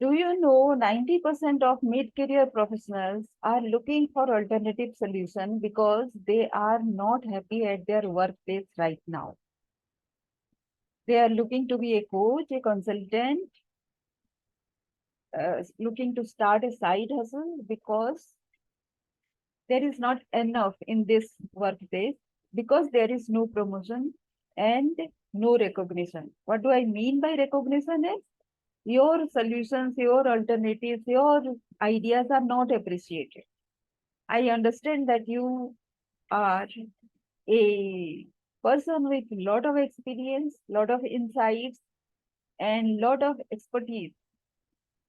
Do you know 90% of mid-career professionals are looking for alternative solution because they are not happy at their workplace right now. They are looking to be a coach, a consultant, looking to start a side hustle because there is not enough in this workplace, because there is no promotion and no recognition. What do I mean by recognition is your solutions, your alternatives, your ideas are not appreciated. I understand that you are a person with lot of experience, lot of insights, and lot of expertise,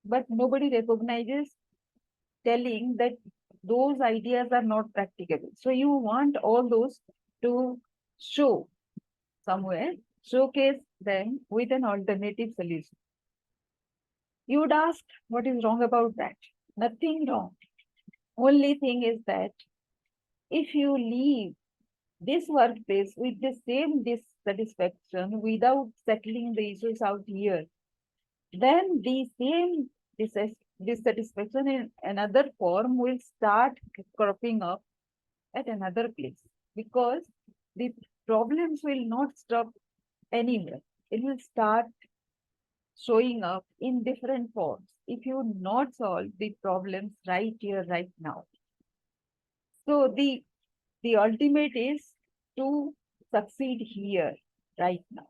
but nobody recognizes telling that those ideas are not practicable. So you want all those to show somewhere, showcase them with an alternative solution. You would ask, what is wrong about that? Nothing wrong. Only thing is that if you leave this workplace with the same dissatisfaction without settling the issues out here, then the same dissatisfaction in another form will start cropping up at another place, because the problems will not stop anywhere. It will start showing up in different forms if you not solve the problems right here, right now. So the ultimate is to succeed here, right now.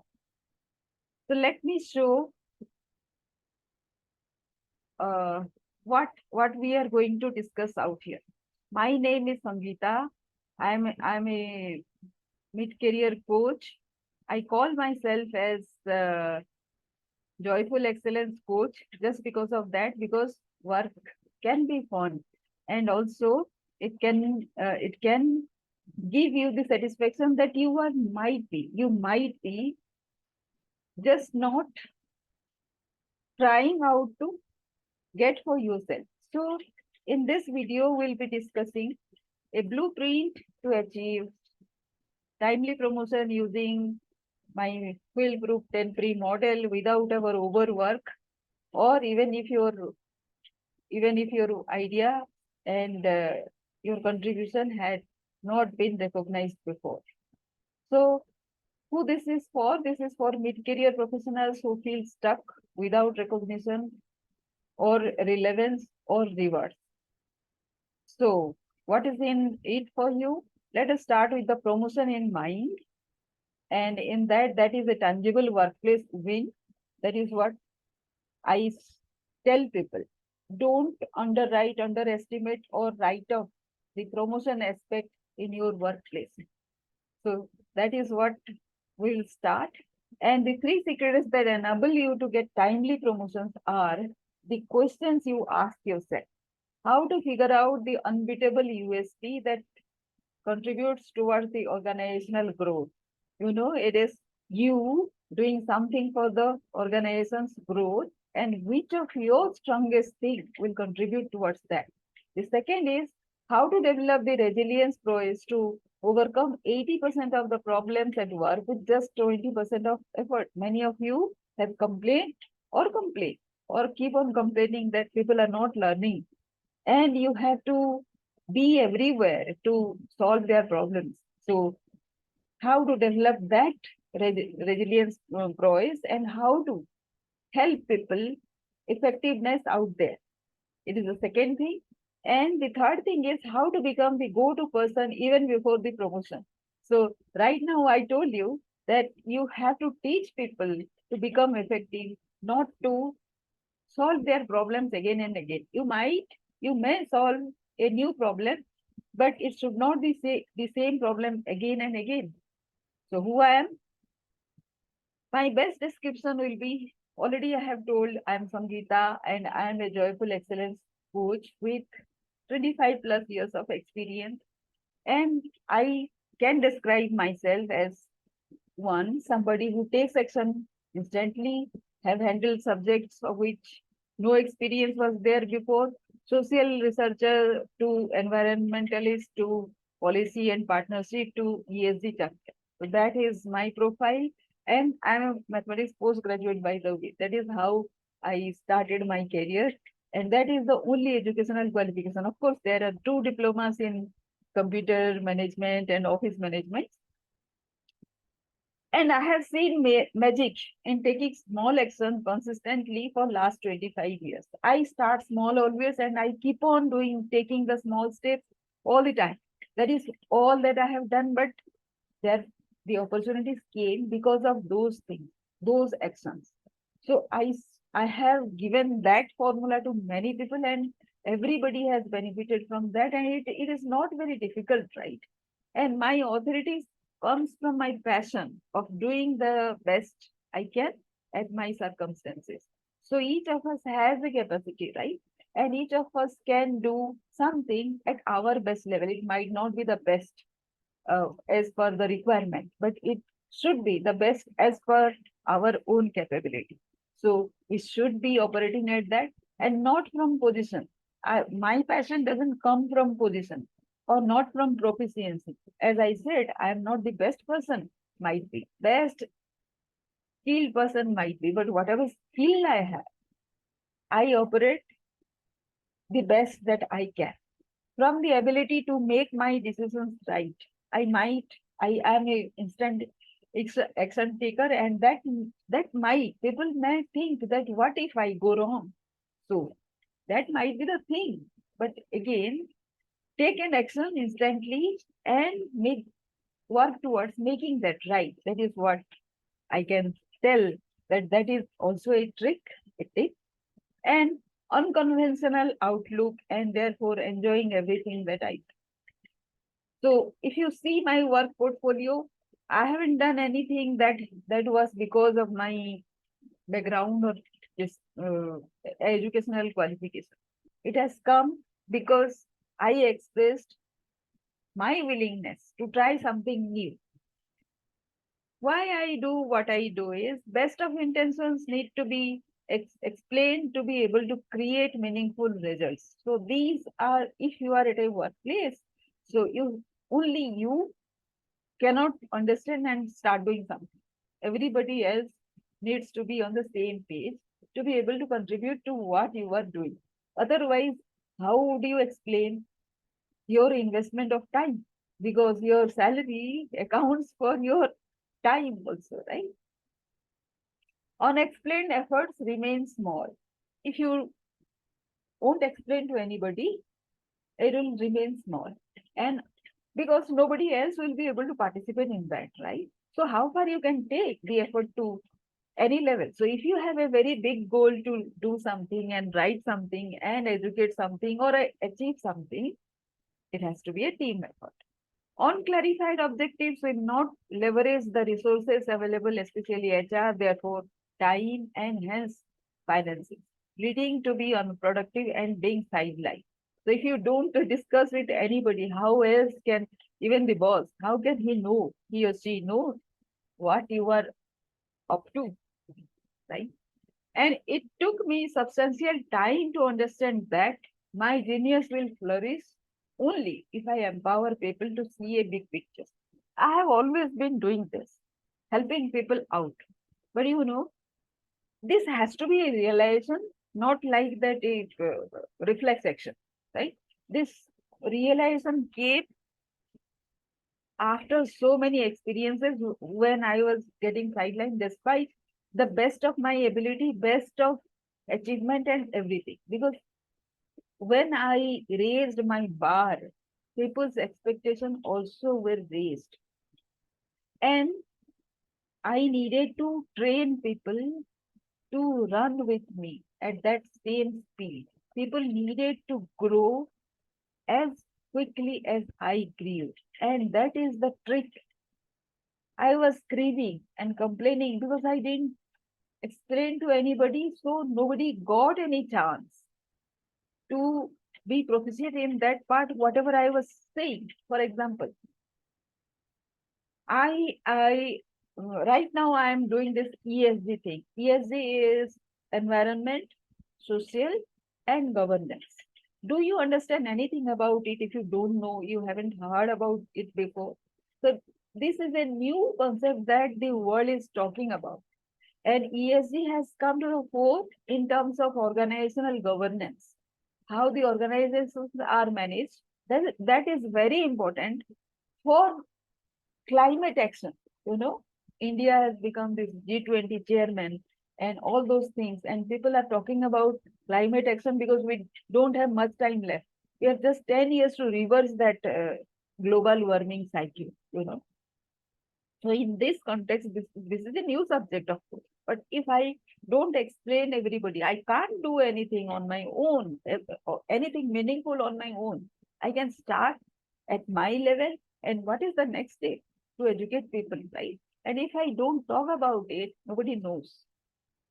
So let me show uh, what we are going to discuss out here. My name is Sangeeta. I'm a mid-career coach. I call myself as joyful excellence coach just because of that, because work can be fun, and also it can give you the satisfaction that you might be just not trying out to get for yourself. So in this video, we'll be discussing a blueprint to achieve timely promotion using my foolproof 10 free model without our overwork, or even if your idea and your contribution had not been recognized before. So who this is for? This is for mid-career professionals who feel stuck without recognition or relevance or rewards. So what is in it for you? Let us start with the promotion in mind. And in that is a tangible workplace win. That is what I tell people. Don't underestimate, or write off the promotion aspect in your workplace. So that is what we'll start. And the three secrets that enable you to get timely promotions are the questions you ask yourself. How to figure out the unbeatable USP that contributes towards the organizational growth. It is you doing something for the organization's growth, and which of your strongest thing will contribute towards that. The second is how to develop the resilience prowess to overcome 80% of the problems at work with just 20% of effort. Many of you have complained or keep on complaining that people are not learning, and you have to be everywhere to solve their problems. So how to develop that resilience prowess, and how to help people effectiveness out there. It is the second thing. And the third thing is how to become the go-to person even before the promotion. So right now I told you that you have to teach people to become effective, not to solve their problems again and again. You may solve a new problem, but it should not be the same problem again and again. So who I am? My best description will be, already I have told, I am Sangeeta and I am a joyful excellence coach with 25 plus years of experience. And I can describe myself as somebody who takes action instantly, have handled subjects of which no experience was there before, social researcher to environmentalist to policy and partnership to ESG champion. So that is my profile. And I'm a mathematics postgraduate, by the way. That is how I started my career, and that is the only educational qualification. Of course, there are two diplomas in computer management and office management. And I have seen magic in taking small action consistently for last 25 years. I start small always and I keep on taking the small steps all the time. That is all that I have done, but there the opportunities came because of those things, those actions. So I have given that formula to many people and everybody has benefited from that. And it is not very difficult, right? And my authority comes from my passion of doing the best I can at my circumstances. So each of us has a capacity, right? And each of us can do something at our best level. It might not be the best as per the requirement, but it should be the best as per our own capability. So we should be operating at that and not from position. My passion doesn't come from position or not from proficiency. As I said, I am not the best person, might be. Best skilled person might be, but whatever skill I have, I operate the best that I can. From the ability to make my decisions right. I am a instant action taker, and that might people may think that what if I go wrong? So that might be the thing. But again, take an action instantly and make work towards making that right. That is what I can tell that is also a trick, a tip, and unconventional outlook, and therefore enjoying everything that I. So if you see my work portfolio, I haven't done anything that was because of my background or just educational qualification. It has come because I expressed my willingness to try something new. Why I do what I do is best of intentions need to be explained to be able to create meaningful results. So these are, if you are at a workplace, so you cannot understand and start doing something. Everybody else needs to be on the same page to be able to contribute to what you are doing. Otherwise, how would you explain your investment of time? Because your salary accounts for your time also, right? Unexplained efforts remain small. If you won't explain to anybody, it will remain small. And because nobody else will be able to participate in that, right? So how far you can take the effort to any level. So if you have a very big goal to do something and write something and educate something or achieve something, it has to be a team effort. Unclarified objectives will not leverage the resources available, especially HR, therefore time and hence finances, leading to be unproductive and being sidelined. So if you don't discuss with anybody, how else can even the boss, how can he or she know what you are up to, right? And it took me substantial time to understand that my genius will flourish only if I empower people to see a big picture. I have always been doing this, helping people out. But this has to be a realization, not like that it reflects action, right? This realization came after so many experiences when I was getting sidelined despite the best of my ability, best of achievement and everything. Because when I raised my bar, people's expectation also were raised. And I needed to train people to run with me at that same speed. People needed to grow as quickly as I grew. And that is the trick. I was screaming and complaining because I didn't explain to anybody, so nobody got any chance to be proficient in that part, whatever I was saying. For example, I right now I am doing this ESG thing. ESG is environment, social, and governance. Do you understand anything about it? If you don't know, you haven't heard about it before. So this is a new concept that the world is talking about. And ESG has come to the fore in terms of organizational governance, how the organizations are managed. That is very important for climate action. You know, India has become this G20 chairman and all those things, and people are talking about climate action because we don't have much time left. We have just 10 years to reverse that global warming cycle, you know. So in this context, this is a new subject, of course. But if I don't explain everybody, I can't do anything on my own, or anything meaningful on my own. I can start at my level, and what is the next step to educate people, right? And if I don't talk about it, nobody knows.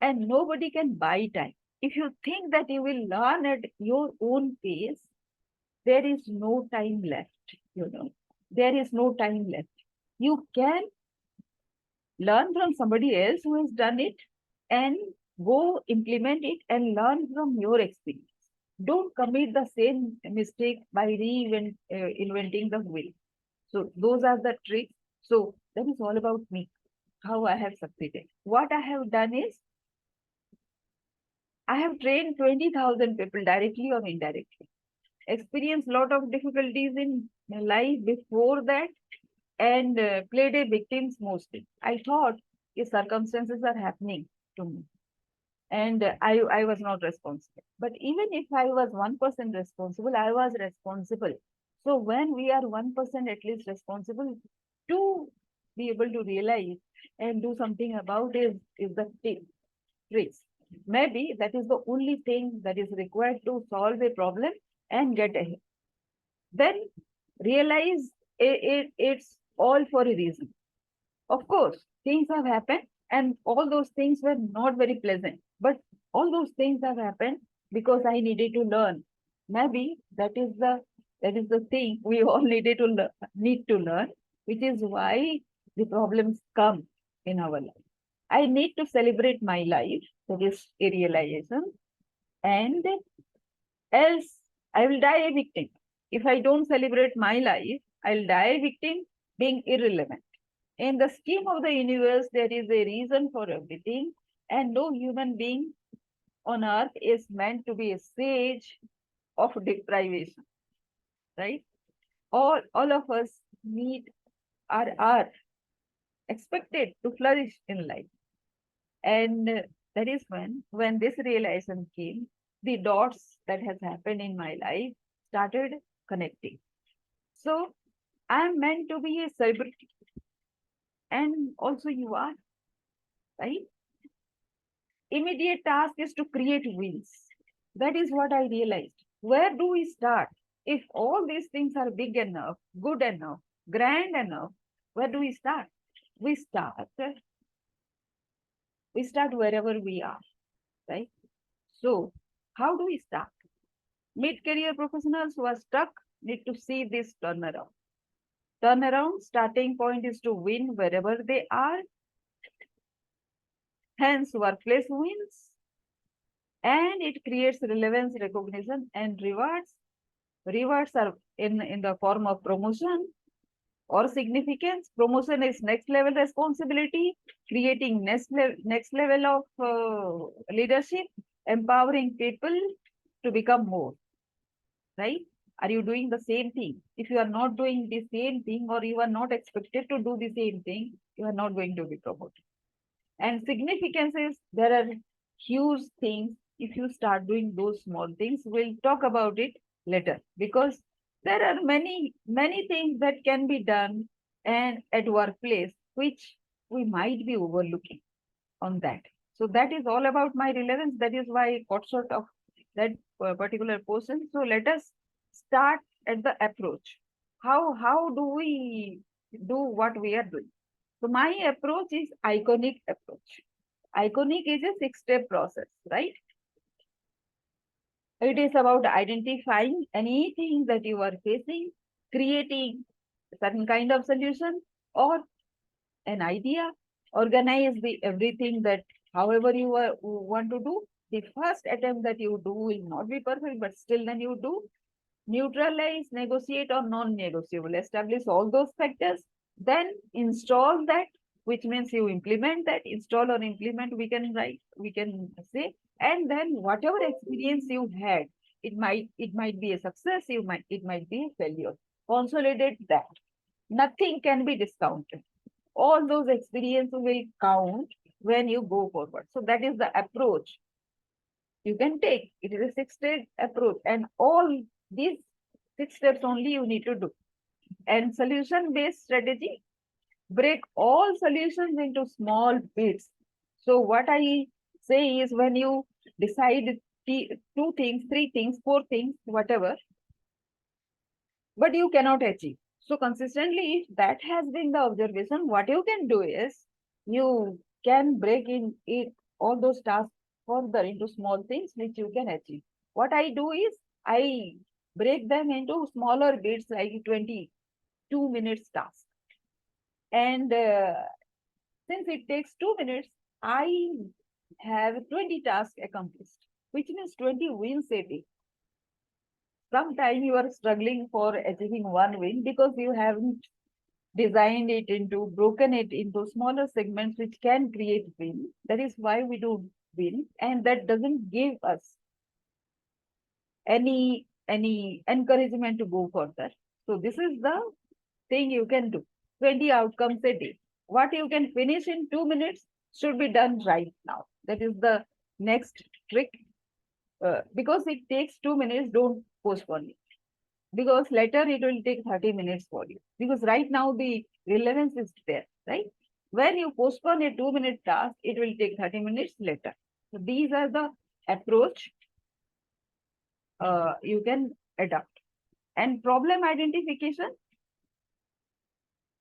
And nobody can buy time. If you think that you will learn at your own pace, there is no time left, you know. There is no time left. You can learn from somebody else who has done it and go implement it and learn from your experience. Don't commit the same mistake by inventing the wheel. So those are the tricks. So that is all about me, how I have succeeded. What I have done is I have trained 20,000 people directly or indirectly. Experienced a lot of difficulties in my life before that, and played a victim's mostly. I thought if circumstances are happening to me and I was not responsible. But even if I was 1% responsible, I was responsible. So when we are 1% at least responsible to be able to realize and do something about is the tricks. Maybe that is the only thing that is required to solve a problem and get ahead. Then realize it's all for a reason. Of course, things have happened, and all those things were not very pleasant. But all those things have happened because I needed to learn. Maybe that is the thing we all need to learn, which is why the problems come in our life. I need to celebrate my life, that is a realization, and else I will die a victim. If I don't celebrate my life, I'll die a victim being irrelevant. In the scheme of the universe, there is a reason for everything, and no human being on earth is meant to be a sage of deprivation, right? All of us need are expected to flourish in life. And that is when this realization came, the dots that has happened in my life started connecting. So I'm meant to be a celebrity, and also you are, right? Immediate task is to create wins. That is what I realized. Where do we start? If all these things are big enough, good enough, grand enough, where do we start? We start, we start wherever we are, right? So how do we start? Mid-career professionals who are stuck need to see this turnaround. Turnaround starting point is to win wherever they are. Hence, workplace wins, and it creates relevance, recognition, and rewards. Rewards are in the form of promotion or significance. Promotion is next level responsibility, creating next level of leadership, empowering people to become more, right? Are you doing the same thing? If you are not doing the same thing, or you are not expected to do the same thing, you are not going to be promoted. And significance is there are huge things. If you start doing those small things, we'll talk about it later, because there are many things that can be done and at workplace which we might be overlooking on that. So that is all about my relevance. That is why I got short of that particular portion. So let us start at the approach. How do we do what we are doing? So my approach is iconic approach. Iconic is a 6-step process, right? It is about identifying anything that you are facing, creating a certain kind of solution or an idea, organize the everything that however you want to do. The first attempt that you do will not be perfect, but still then you do. Neutralize, negotiate, or non-negotiable. Establish all those factors, then install that which means you implement that, install or implement, we can say, and then whatever experience you had, it might be a success, it might be a failure. Consolidate that. Nothing can be discounted. All those experiences will count when you go forward. So that is the approach you can take. It is a six-step approach, and all these six steps only you need to do. And solution-based strategy, break all solutions into small bits. So what I say is, when you decide two things, three things, four things, whatever, but you cannot achieve. So consistently, if that has been the observation, what you can do is, you can break in it all those tasks further into small things which you can achieve. What I do is, I break them into smaller bits, like 22 minutes task. And since it takes 2 minutes, I have 20 tasks accomplished, which means 20 wins a day. Sometimes you are struggling for achieving one win because you haven't designed it into, broken it into smaller segments which can create win. That is why we do win, and that doesn't give us any encouragement to go further. So this is the thing you can do. 20 outcomes a day. What you can finish in 2 minutes should be done right now. That is the next trick. Because it takes 2 minutes, don't postpone it. Because later it will take 30 minutes for you. Because right now the relevance is there, right? When you postpone a 2-minute task, it will take 30 minutes later. So these are the approach you can adopt. And problem identification,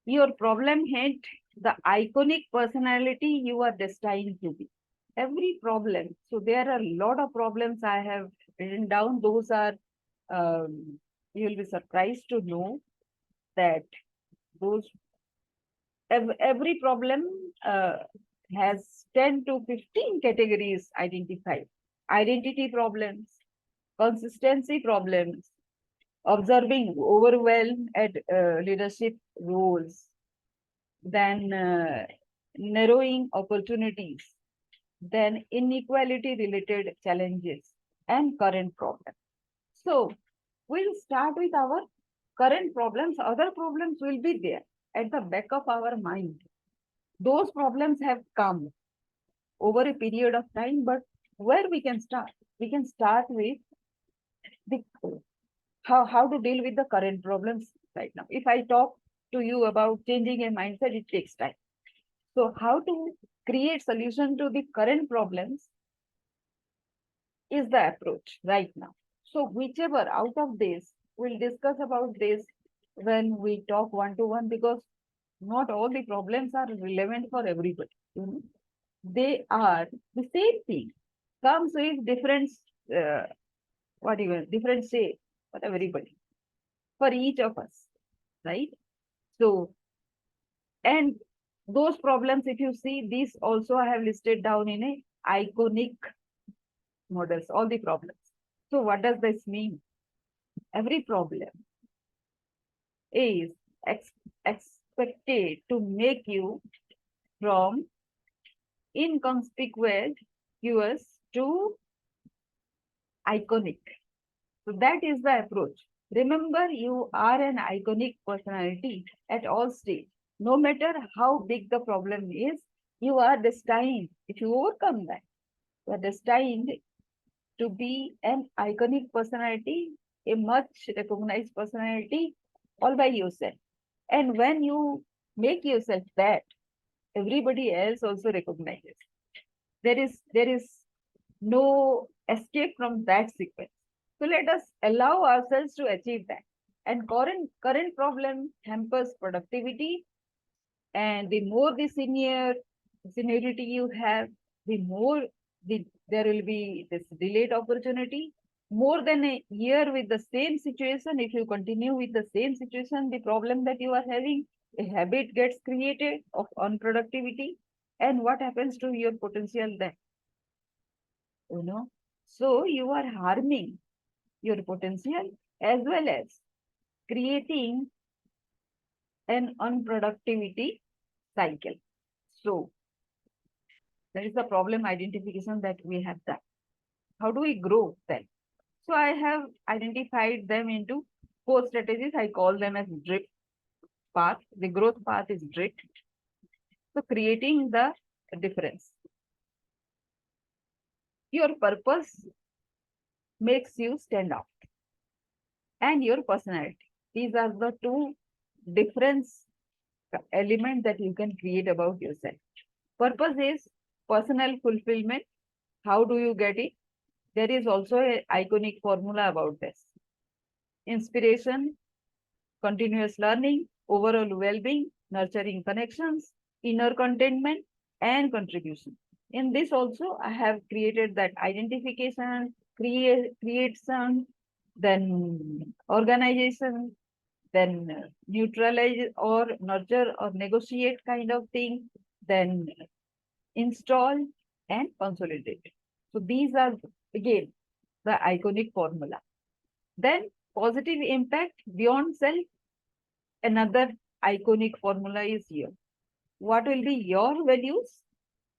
your problem hint the iconic personality you are destined to be. Every problem. So there are a lot of problems I have written down. Those are, you will be surprised to know that those every problem has 10 to 15 categories identified. Identity problems, consistency problems, observing overwhelm at leadership roles, then narrowing opportunities, then inequality related challenges, and current problems. So we'll start with our current problems. Other problems will be there at the back of our mind. Those problems have come over a period of time, but where we can start? We can start with the how to deal with the current problems right now. If I talk to you about changing a mindset, it takes time. So how to create solution to the current problems is the approach right now. So whichever out of this, we'll discuss about this when we talk one-to-one, because not all the problems are relevant for everybody. You know? They are the same thing, comes with different, different shape for everybody, for each of us, right? So, and those problems, if you see, these also I have listed down in a iconic models, all the problems. So what does this mean? Every problem is expected to make you from inconspicuous to iconic. So that is the approach. Remember, you are an iconic personality at all stages. No matter how big the problem is, you are destined, if you overcome that, you are destined to be an iconic personality, a much recognized personality all by yourself. And when you make yourself that, everybody else also recognizes. There is no escape from that sequence. So let us allow ourselves to achieve that. And current problem hampers productivity. And the more the seniority you have, the more there will be this delayed opportunity. More than a year with the same situation, if you continue with the same situation, the problem that you are having, a habit gets created of unproductivity. And what happens to your potential then? You know, so you are harming your potential as well as creating an unproductivity cycle. So that is the problem identification that we have done. How do we grow then? So I have identified them into four strategies. I call them as drip path. The growth path is drip. So creating the difference. Your purpose makes you stand out, and your personality. These are the two difference elements that you can create about yourself. Purpose is personal fulfillment. How do you get it? There is also an iconic formula about this. Inspiration, continuous learning, overall well-being, nurturing connections, inner contentment, and contribution. In this also, I have created that identification, creation, then organization, then neutralize or nurture or negotiate kind of thing, then install and consolidate. So these are again the iconic formula. Then positive impact beyond self, another iconic formula is here. What will be your values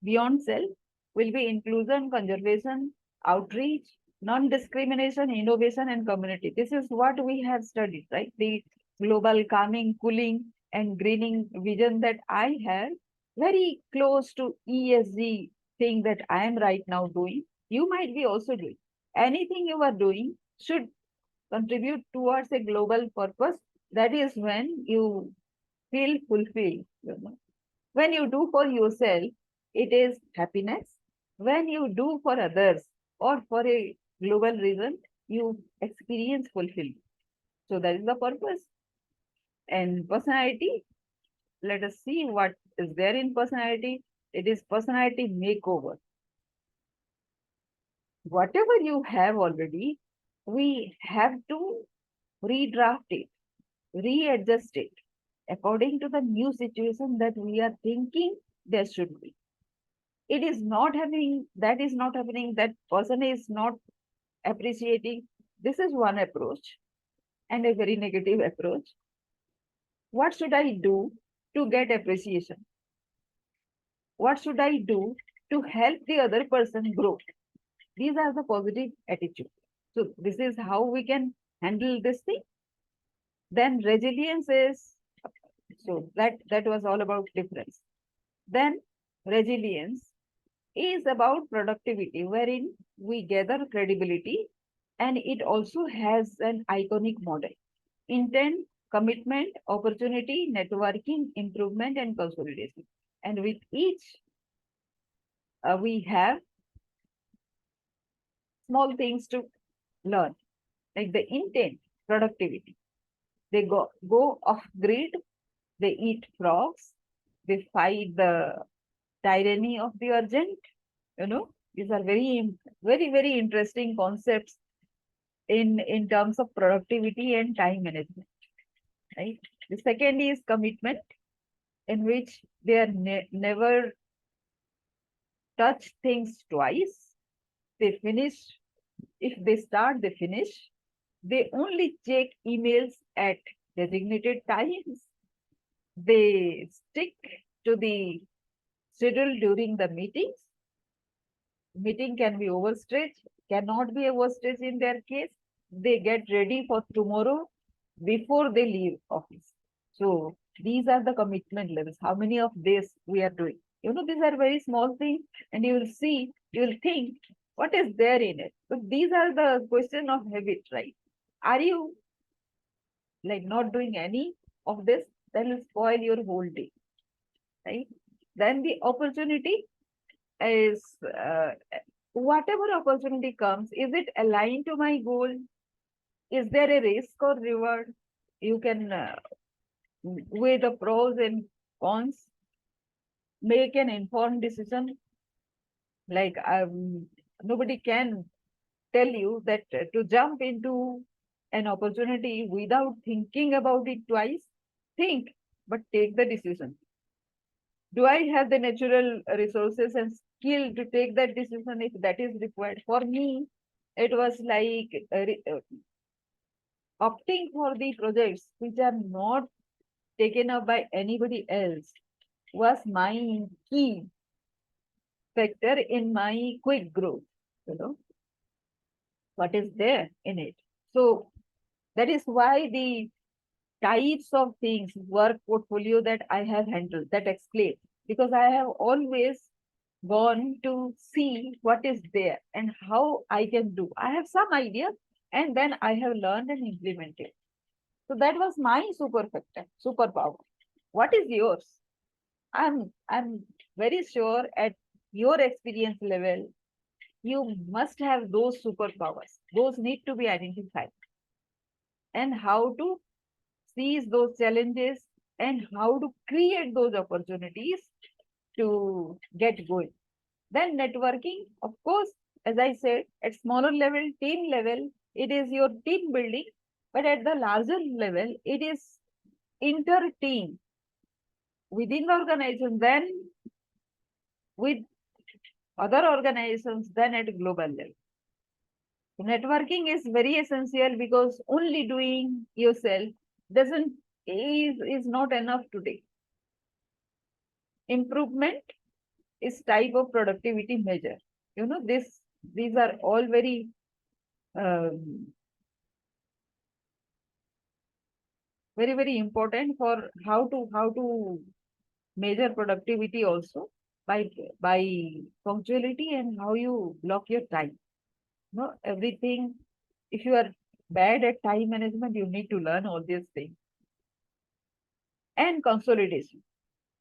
beyond self? Will be inclusion, conservation, outreach, non-discrimination, innovation, and community. This is what we have studied, right? The global calming, cooling, and greening vision that I have, very close to ESG thing that I am right now doing. You might be also doing. Anything you are doing should contribute towards a global purpose. That is when you feel fulfilled. When you do for yourself, it is happiness. When you do for others or for a global reason, you experience fulfillment. So that is the purpose. And personality, let us see what is there in personality. It is personality makeover. Whatever you have already, we have to redraft it, readjust it according to the new situation that we are thinking there should be. It is not happening, that is not happening, that person is not appreciating. This is one approach and a very negative approach. What should I do to get appreciation? What should I do to help the other person grow? These are the positive attitude. So this is how we can handle this thing. Then resilience is, so that was all about difference. Then resilience is about productivity, wherein we gather credibility, and it also has an iconic model. Intent, commitment, opportunity, networking, improvement, and consolidation. And with each, we have small things to learn, like the intent, productivity. They go off grid, they eat frogs, they fight the tyranny of the urgent. These are very interesting concepts in terms of productivity and time management, right? The second is commitment, in which they are never touch things twice. They finish. If they start, they finish. They only check emails at designated times. They stick to the schedule during the meetings. Meeting can be overstretched, cannot be overstretched in their case. They get ready for tomorrow before they leave office. So these are the commitment levels. How many of this we are doing? These are very small things, and you will see, you will think, what is there in it? So these are the question of habit, right? Are you like not doing any of this? That will spoil your whole day, right? Then the opportunity is whatever opportunity comes, is it aligned to my goal? Is there a risk or reward? You can weigh the pros and cons, make an informed decision. Like nobody can tell you that to jump into an opportunity without thinking about it twice. Think, but take the decision. Do I have the natural resources and skill to take that decision if that is required? For me, it was like opting for the projects which are not taken up by anybody else. was my key factor in my quick growth. You know, what is there in it. So that is why the types of things, work portfolio that I have handled, that explain, because I have always gone to see what is there and how I can do. I have some idea and then I have learned and implemented. So that was my superpower. What is yours? I'm very sure at your experience level, you must have those superpowers. Those need to be identified and how to seize those challenges and how to create those opportunities to get going. Then networking, of course, as I said, at smaller level, team level, it is your team building, but at the larger level, it is inter-team within the organization, then with other organizations, then at global level. Networking is very essential because only doing yourself doesn't is not enough today. Improvement is type of productivity measure. You know, these are all very very important for how to measure productivity also by punctuality and how you block your time. No, everything. If you are bad at time management, you need to learn all these things. And consolidation.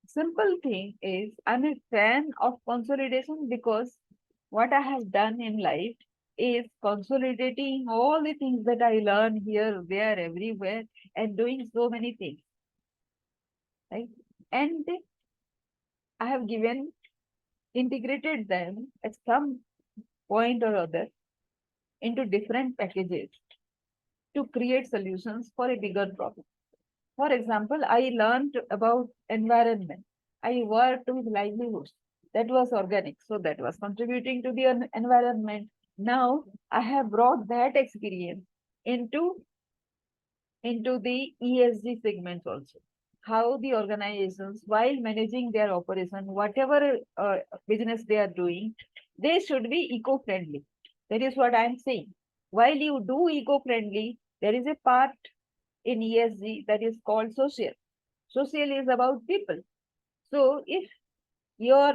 Simple thing is, I'm a fan of consolidation because what I have done in life is consolidating all the things that I learn here, there, everywhere, and doing so many things, right? And I have integrated them at some point or other into different packages to create solutions for a bigger problem. For example, I learned about environment. I worked with livelihoods. That was organic. So that was contributing to the environment. Now I have brought that experience into, into the ESG segments also. How the organizations, while managing their operation, whatever business they are doing, they should be eco-friendly. That is what I am saying. While you do eco-friendly, there is a part in ESG that is called social. Social is about people. So if your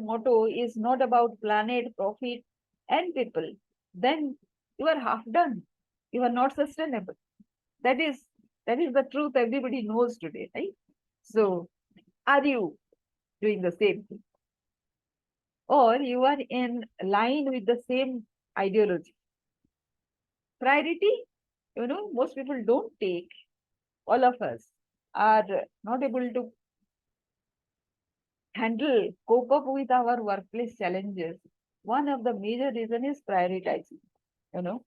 motto is not about planet, profit, and people, then you are half done. You are not sustainable. That is that is the truth everybody knows today, right? So are you doing the same thing? Or you are in line with the same ideology? Priority, most people don't take. All of us are not able to cope up with our workplace challenges. One of the major reason is prioritizing. You know,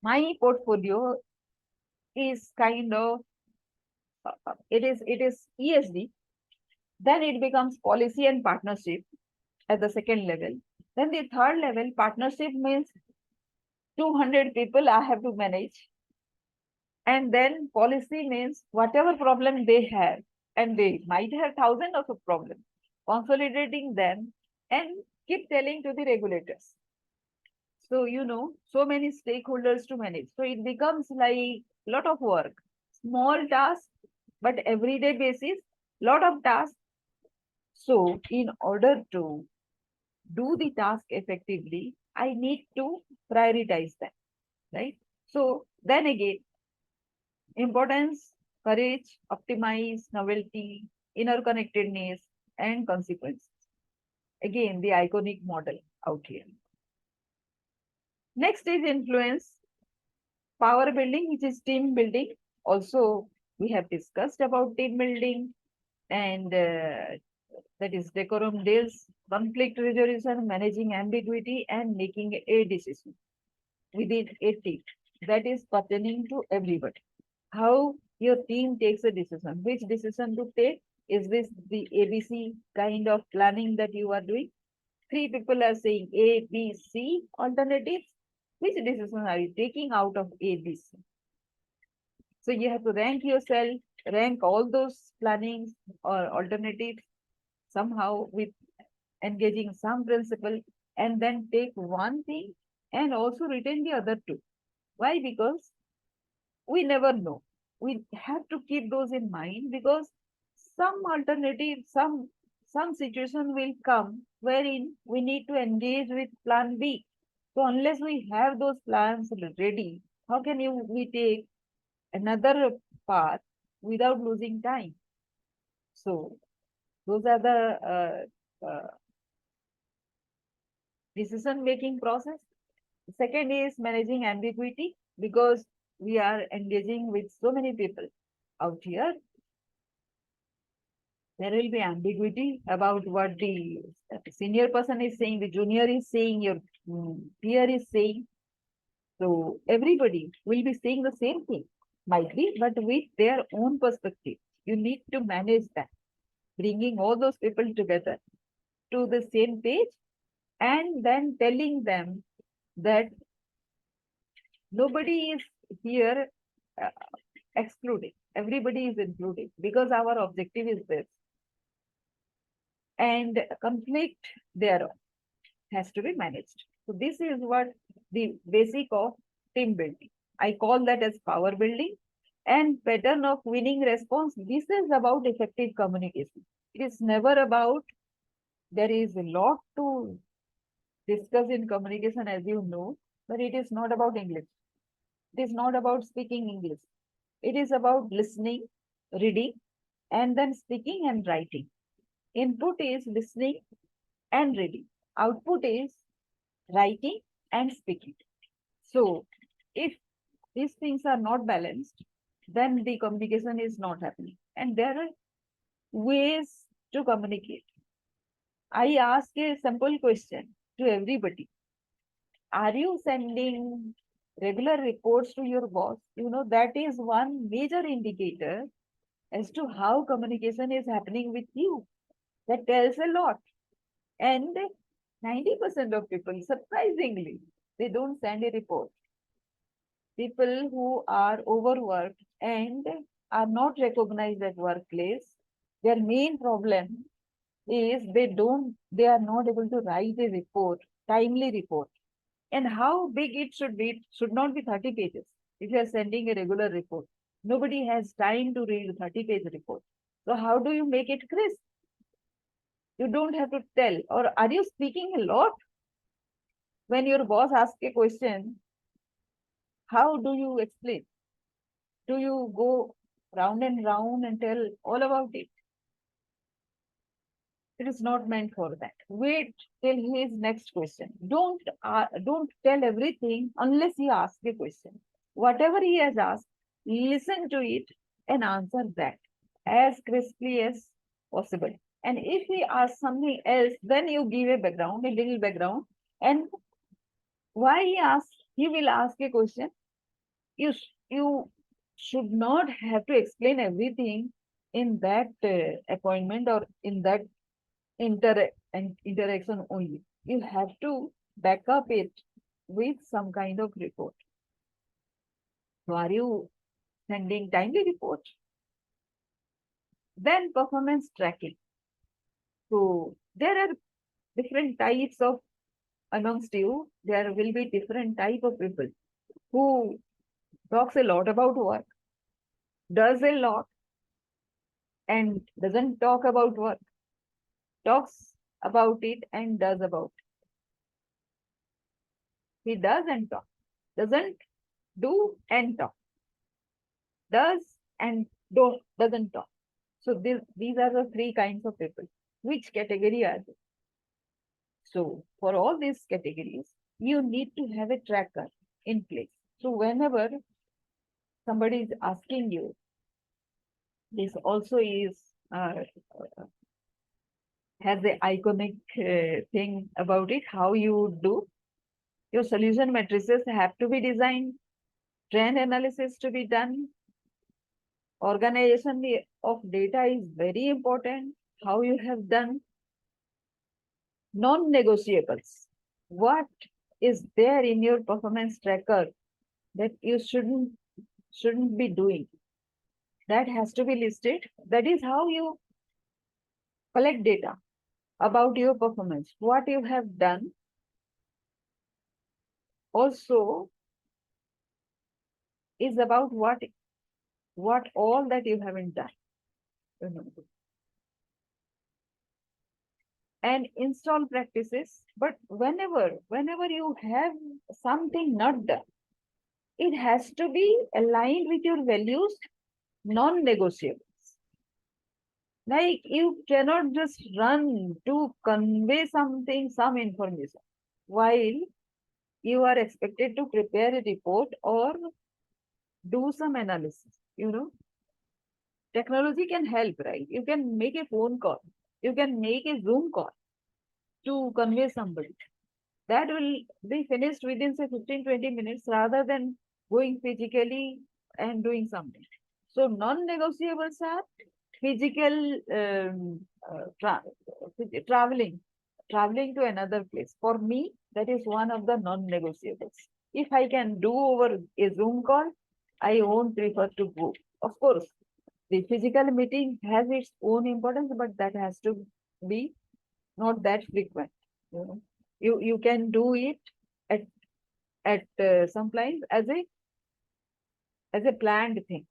my portfolio is kind of it is ESD. Then it becomes policy and partnership at the second level. Then the third level partnership means 200 people I have to manage. And then policy means whatever problem they have, and they might have thousands of problems, consolidating them and keep telling to the regulators. So, so many stakeholders to manage. So it becomes like a lot of work, small tasks, but everyday basis, lot of tasks. So in order to do the task effectively, I need to prioritize them, right? So then again, importance, courage, optimize, novelty, inner connectedness, and consequences. Again, the iconic model out here. Next is influence, power building, which is team building. Also, we have discussed about team building, and that is decorum deals, conflict resolution, managing ambiguity, and making a decision within a team. That is pertaining to everybody. How your team takes a decision, which decision to take. Is this the ABC kind of planning that you are doing? Three people are saying A, B, C alternatives. Which decision are you taking out of A, B, C? So you have to rank yourself rank all those plannings or alternatives somehow with engaging some principle, and then take one thing and also retain the other two. Why? Because we never know. We have to keep those in mind, because some alternative, some situation will come wherein we need to engage with plan B. So unless we have those plans ready, how can we take another path without losing time? So those are the decision making process. Second is managing ambiguity, because we are engaging with so many people out here. There will be ambiguity about what the senior person is saying, the junior is saying, your peer is saying. So everybody will be saying the same thing, might be, but with their own perspective. You need to manage that, bringing all those people together to the same page, and then telling them that nobody is here uh, excluded. Everybody is included, because our objective is this. And conflict thereof has to be managed. So this is what the basic of team building. I call that as power building. And pattern of winning response. This is about effective communication. It is never about, there is a lot to discuss in communication, as you know, but it is not about English. It is not about speaking English. It is about listening, reading, and then speaking and writing. Input is listening and reading. Output is writing and speaking. So if these things are not balanced, then the communication is not happening. And there are ways to communicate. I ask a simple question to everybody. Are you sending regular reports to your boss? You know, that is one major indicator as to how communication is happening with you. That tells a lot. And 90% of people, surprisingly, they don't send a report. People who are overworked and are not recognized at workplace, their main problem is they are not able to write a report, timely report. And how big it should be, it should not be 30 pages. If you are sending a regular report, nobody has time to read a 30-page report. So how do you make it crisp? You don't have to tell. Or are you speaking a lot? When your boss asks a question, how do you explain? Do you go round and round and tell all about it? It is not meant for that. Wait till his next question. Don't tell everything unless he asks a question. Whatever he has asked, listen to it and answer that as crisply as possible. And if he asks something else, then you give a background, a little background, and why he will ask a question. You should not have to explain everything in that appointment or in that interaction only. You have to back up it with some kind of report. So are you sending timely report? Then performance tracking. So there are different types of, amongst you, there will be different type of people who talks a lot about work, does a lot, and doesn't talk about work, talks about it and does about it. He does and talk, doesn't do and talk, does and doesn't talk. So these are the three kinds of people. Which category are they? So for all these categories, you need to have a tracker in place. So whenever somebody is asking you, this also is has the iconic thing about it, how you do. Your solution matrices have to be designed, trend analysis to be done, organization of data is very important, how you have done, non-negotiables. What is there in your performance tracker that you shouldn't be doing? That has to be listed. That is how you collect data about your performance, what you have done. Also is about what all that you haven't done. You know. And install practices. But whenever you have something not done, it has to be aligned with your values, non-negotiables. Like you cannot just run to convey something, some information, while you are expected to prepare a report or do some analysis. Technology can help, right? You can make a phone call, you can make a Zoom call to convey somebody. That will be finished within say 15-20 minutes rather than going physically and doing something. So non-negotiables are physical traveling to another place. For me, that is one of the non-negotiables. If I can do over a Zoom call, I won't prefer to go. Of course, the physical meeting has its own importance, but that has to be not that frequent. You know, you can do it at some times as a planned thing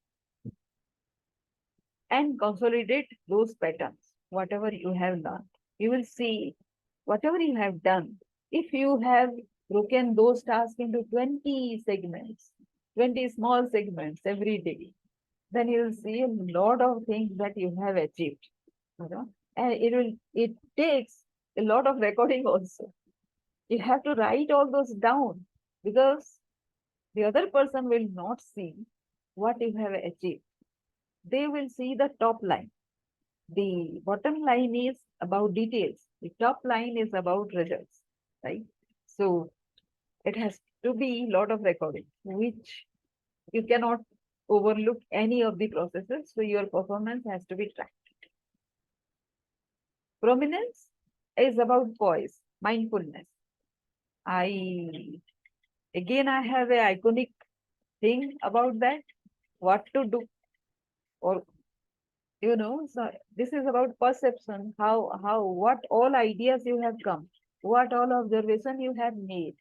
and consolidate those patterns. Whatever you have learned, you will see whatever you have done. If you have broken those tasks into 20 segments, 20 small segments every day, then you will see a lot of things that you have achieved. You know, and it takes a lot of recording also. You have to write all those down because the other person will not see what you have achieved. They will see the top line. The bottom line is about details. The top line is about results, right? So it has to be a lot of recording, which you cannot overlook any of the processes. So your performance has to be tracked. Prominence is about poise, mindfulness. I I have a iconic thing about that. What to do, or so this is about perception. What all ideas you have come, what all observation you have made,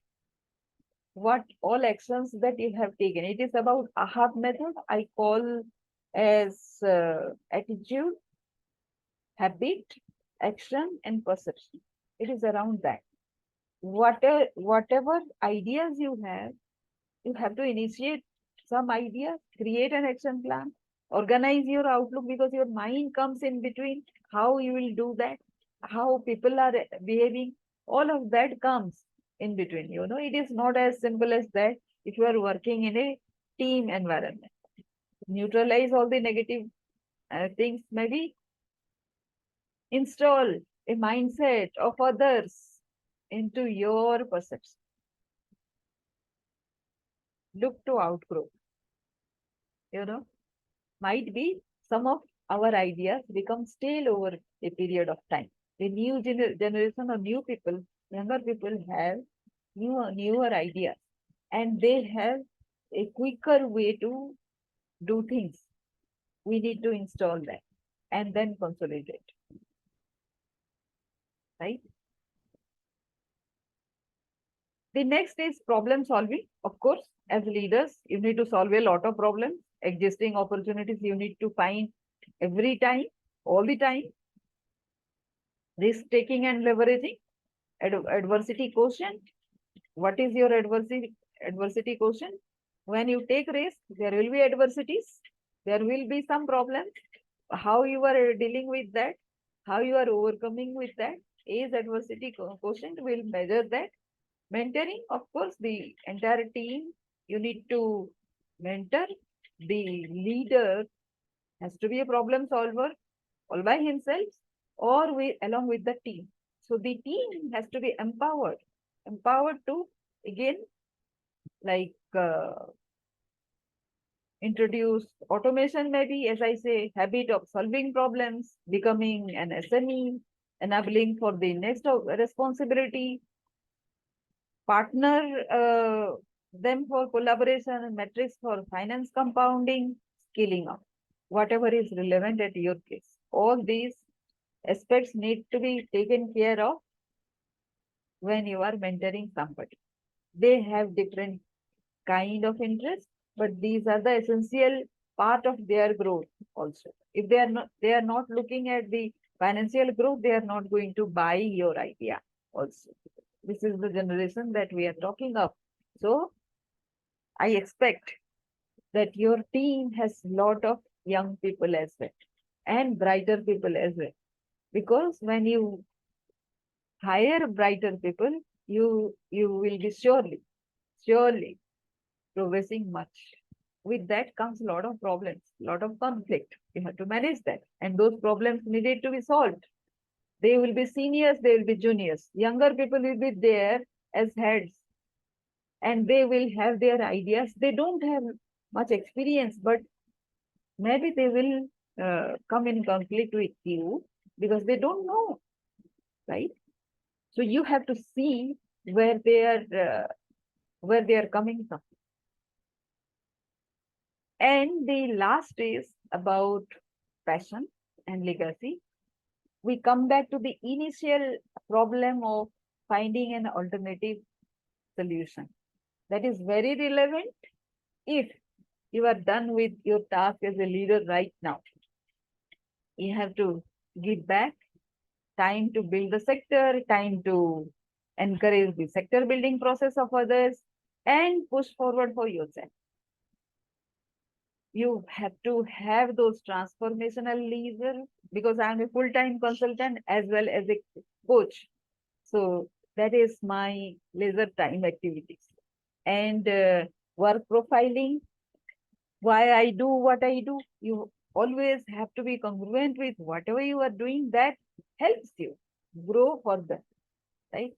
what all actions that you have taken. It is about AHAB method. I call as attitude, habit, action, and perception. It is around that. Whatever ideas you have to initiate some ideas, create an action plan, organize your outlook because your mind comes in between. How you will do that, how people are behaving, all of that comes in between. It is not as simple as that. If you are working in a team environment, neutralize all the negative things, maybe install a mindset of others into your perception. Look to outgrow. You know, might be some of our ideas become stale over a period of time. The new generation of new people, younger people have newer ideas, and they have a quicker way to do things. We need to install that and then consolidate, right? The next is problem solving. Of course, as leaders, you need to solve a lot of problems, existing opportunities you need to find every time, all the time. Risk taking and leveraging, adversity quotient. What is your adversity quotient? When you take risk, there will be adversities, there will be some problems. How you are dealing with that, how you are overcoming with that is adversity quotient will measure that. Mentoring, of course, the entire team you need to mentor. The leader has to be a problem solver all by himself or along with the team. So the team has to be empowered to, again, like introduce automation, maybe, as I say, habit of solving problems, becoming an SME, enabling for the next responsibility, partner them for collaboration and metrics for finance compounding, scaling up. whatever is relevant at your place. All these aspects need to be taken care of when you are mentoring somebody. They have different kind of interest, but these are the essential part of their growth also. If they are not looking at the financial growth, they are not going to buy your idea also. This is the generation that we are talking of. So I expect that your team has lot of young people as well and brighter people as well. Because when you hire brighter people, you will be surely progressing much. With that comes a lot of problems, a lot of conflict. You have to manage that. And those problems needed to be solved. They will be seniors, they will be juniors. Younger people will be there as heads and they will have their ideas. They don't have much experience, but maybe they will come in conflict with you because they don't know, right? So you have to see where they are coming from. And the last is about passion and legacy. We come back to the initial problem of finding an alternative solution. That is very relevant if you are done with your task as a leader right now. You have to give back time to build the sector, time to encourage the sector building process of others, and push forward for yourself. You have to have those transformational levers because I'm a full-time consultant as well as a coach. So that is my leisure time activities. And work profiling, why I do what I do. You always have to be congruent with whatever you are doing that helps you grow further, right?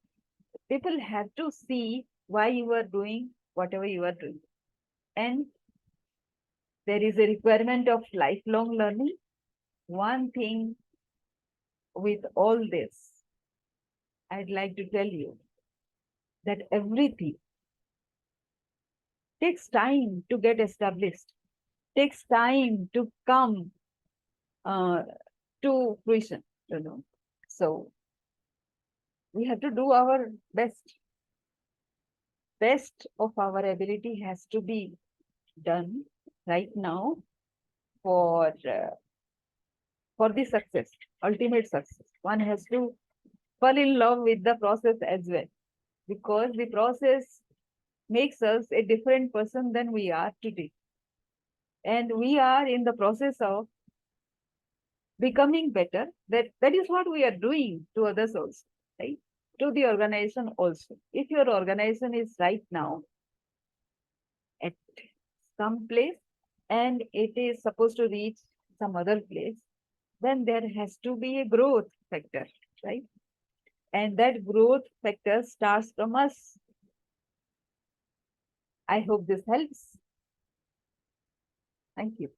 People have to see why you are doing whatever you are doing. And there is a requirement of lifelong learning. One thing with all this, I'd like to tell you that everything takes time to get established, takes time to come uh, to fruition, you know. So we have to do our best. Best of our ability has to be done right now for the success, ultimate success. One has to fall in love with the process as well, because the process makes us a different person than we are today. And we are in the process of becoming better. That is what we are doing to others also, right? To the organization also. If your organization is right now at some place and it is supposed to reach some other place, then there has to be a growth factor, right? And that growth factor starts from us. I hope this helps. Thank you.